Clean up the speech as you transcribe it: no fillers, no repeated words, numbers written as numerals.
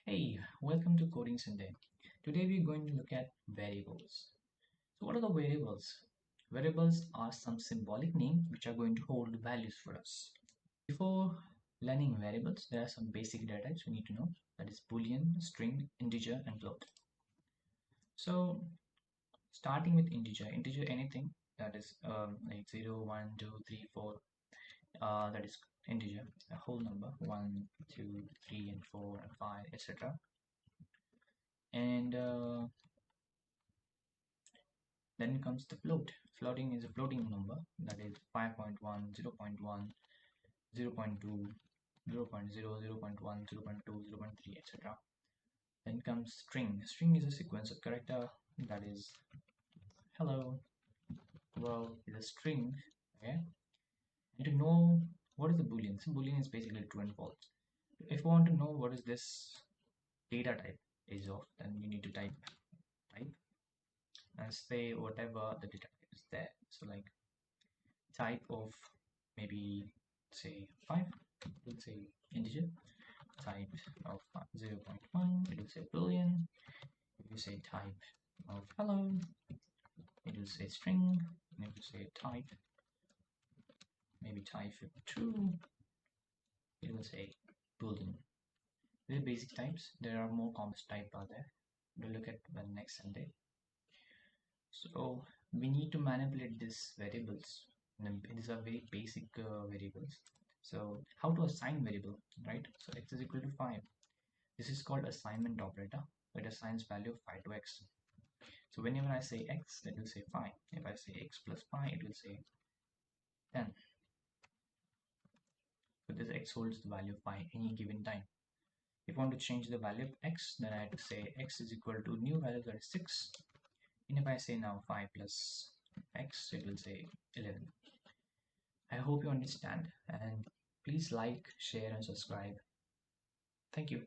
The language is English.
Hey, welcome to Coding Sunday. Today we're going to look at variables. So what are the variables? Variables are some symbolic names which are going to hold values for us. Before learning variables, there are some basic data types we need to know. That is Boolean, string, integer, and float. So starting with integer anything that is like 0, 1, 2, 3, 4. That is integer, a whole number 1, 2, 3, and 4, and 5, etc. And then comes the float. Floating is a floating number that is 5.1, 0.1, 0.2, 0.0, 0.1, 0.2, 0.3, etc. Then comes string. String is a sequence of character that is hello, world is a string. Okay, and to know what is the boolean, so boolean is basically true and false. If we want to know what is this data type is of, then we need to type and say whatever the data type is there. So like type of maybe say 5, we'll say integer. Type of 0.1, it will say boolean. If you say type of hello, it will say string. And if you say type, maybe type of true, it will say boolean. These are basic types. There are more complex types out there. We'll look at the next Sunday. So we need to manipulate these variables. And these are very basic variables. So how to assign variable, right? So x is equal to 5. This is called assignment operator. It assigns value of 5 to x. So whenever I say x, it will say 5. If I say x plus 5, it will say 10. So this x holds the value of 5 any given time. If I want to change the value of x, then I have to say x is equal to new value that is 6. And if I say now 5 plus x, it will say 11. I hope you understand, and please like, share, and subscribe. Thank you.